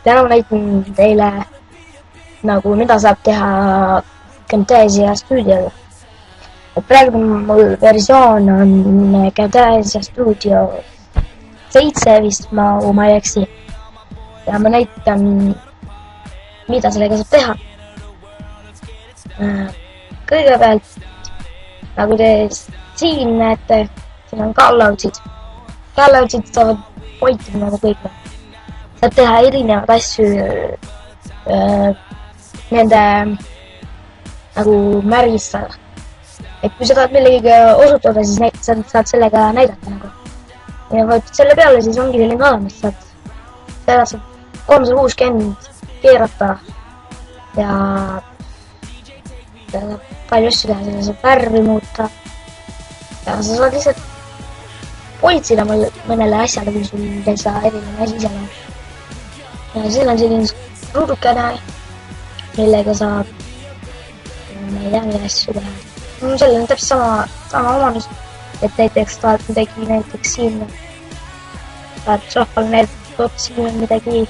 täna ma näitan teile nagu mida saab teha Camtasia Studioga. Et praegu mul versioon on Camtasia Studio 7 vist, kui ma ei eksi. Ja ma näitan, mida sellega saab teha. Kõigepealt, nagu te siin näete, siin on calloutsid. Calloutsid saavad pointi nagu kõik. Saab teha erinevad asju nende nagu märgistada. Et kui sa tahad millegagi osutada, siis saad sellega näidata nagu. Ja võtad selle peale, siis ongi selline olemas. Seda saab 360 keerata ja saab palju asju teha, seda saab värvi muuta. Ja sa saad lihtsalt politsida mõnele asjale, kui sul täitsa eriline asi seal on. Ja siin on selline ruudukene, millega saab ma ei tea, mida asju teha. Sellel on täpselt sama omanus, et näiteks tahad midagi näiteks siin tahad rahval näidata, et siin on midagi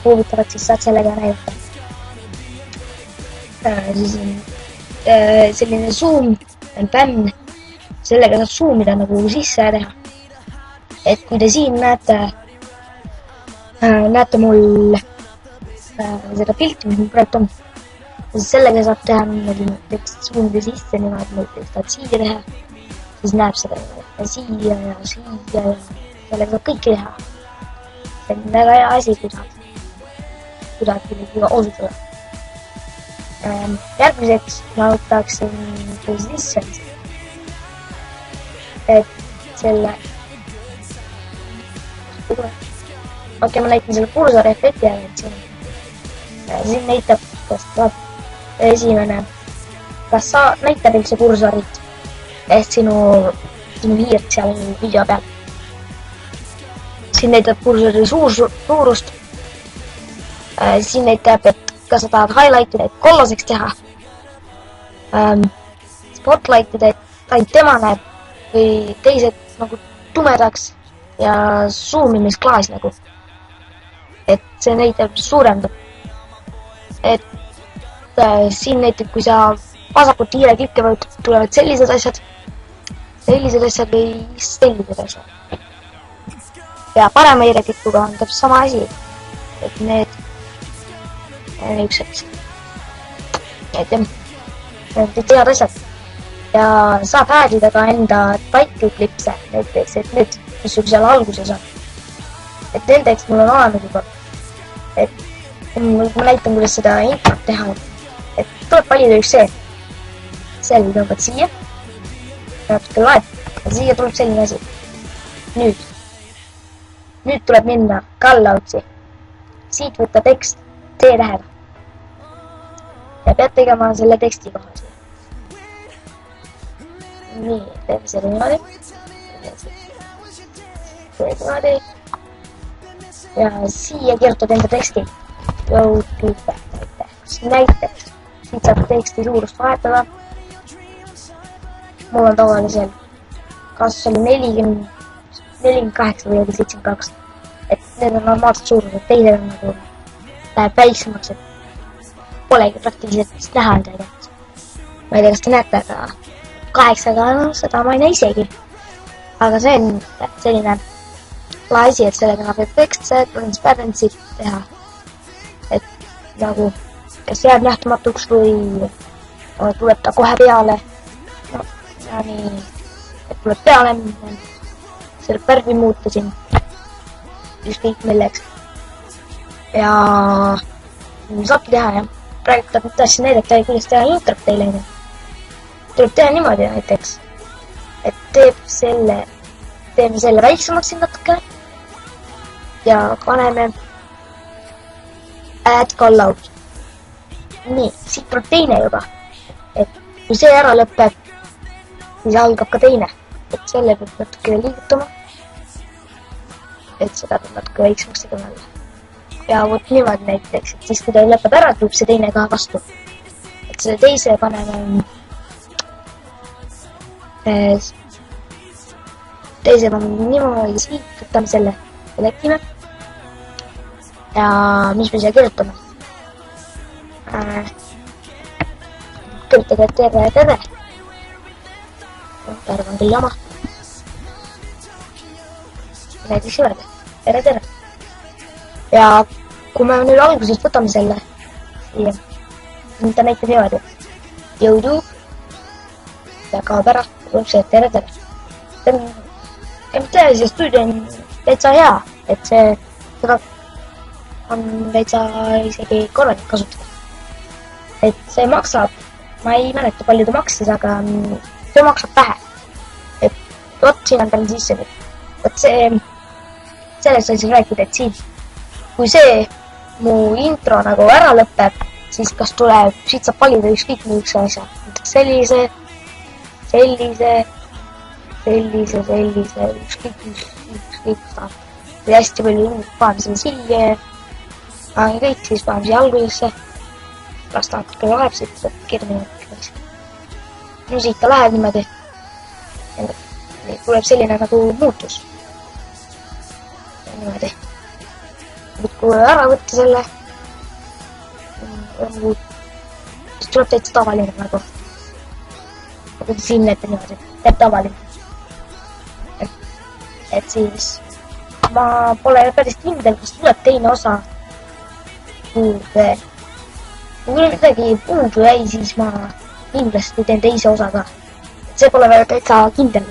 huvitavat, siis saad sellega näidata. Siis on selline zoom, bänn, sellega saab zoomida nagu sisse teha. Et kui te siin näete mul seda pilti, mis mul praegu on, siis sellega saab teha näiteks zoomida sisse niimoodi, näiteks tahad siia teha, siis näeb seda siia ja siia ja sellega saab kõike teha. See on väga hea asi, kui tahad kuidagi osutada. Järgmiseks ma võtaksin position, et selle okei, ma näitan selle kursori efekti ära, et siin näitab, kas saab esimene, kas sa näitab üldse kursorit ehk sinu hiirt seal video peal. Siin näitab kursori suurust. Siin näitab, et kas sa tahad highlightida, et kollaseks teha. Spotlightida, et ainult tema näeb või teised nagu tumedaks ja zoomimisklaas nagu. Et see näitab suurendab. Et siin näitab, kui sa vasakut hiire klikke võtad, tulevad sellised asjad või sellised asjad. Ja parema hiire klikuga on täpselt sama asi. Et need üks hetk. Et need head asjad. Ja saab häädida ka enda title clipse näiteks, et need, mis sul seal alguses on. Et nendeks mul on olemas juba. Et ma näitan, kuidas seda introt teha. Et tuleb valida üks see. Selle tõmbad siia. Natuke laed. Ja siia tuleb selline asi. Nüüd tuleb minna calloutsi. Siit võtta tekst T-tähega. Ja pead tegema selle teksti kohas. Nii, teeme selle niimoodi. Ja siia kirjutad enda teksti. Go to back. Näiteks. Siit saab teksti suurust vahetada. Mul on tavaliselt kas oli 48 või oli 72. Et need on normaalsed suurused. Teised on nagu läheb väiksemaks, et polegi praktiliselt näha midagi. Ma ei tea, kas te näete, aga 8, seda ma ei näe isegi. Aga see on selline asi, et sellega saab efektse, transparency't teha. Et nagu, kas jääb nähtamatuks või tuleb ta kohe peale. Ja nii, et tuleb peale, selle värvi muuta siin. Ükskõik milleks. Ja saabki teha, jah. Praegu tahtsin näidata, kuidas teha introt teile. Tuleb teha niimoodi näiteks, et teeme selle väiksemaks siin natuke ja paneme add callout. Nii, siit tuleb teine juba. Et kui see ära lõpeb, siis algab ka teine. Et selle peab natuke liigutama. Et seda peab natuke väiksemaks tegema. Ja vot niimoodi näiteks, et siis kui ta lõpeb ära, tuleb see teine ka vastu. Et selle teise paneme niimoodi siit, võtame selle, selectime. ja mis me siia kirjutame? Kirjutage tere. Terve on küll jama. Näiteks öelda tere. Ja kui me nüüd algusest võtame selle siia, ta näitab niimoodi, et jõudu ja kaob ära, tuleb see tere. MTS stuudio on täitsa hea, et seda on täitsa isegi korralik kasutada. Et see maksab, ma ei mäleta palju ta maksis, aga see maksab vähe. Et vot siin on tal sisse nüüd. Vot sellest sai siis rääkida, et siin, kui see mu intro nagu ära lõpeb, siis kas tuleb, siit saab valida ükskõik niisuguse asja. Sellise, ükskõik saab. Või hästi palju panen siin siia, panen kõik, siis panen siia algusesse. Las ta natuke läheb siit, kirjani. No siit ta läheb niimoodi. Tuleb selline nagu muutus. Niimoodi. Kui ära võtta selle, siis tuleb täitsa tavaline nagu. Siin näete niimoodi, teeb tavaline. Et siis ma pole päris kindel, kas tuleb teine osa juurde. Kui midagi puudu jäi, siis ma kindlasti teen teise osa ka. See pole veel täitsa kindel.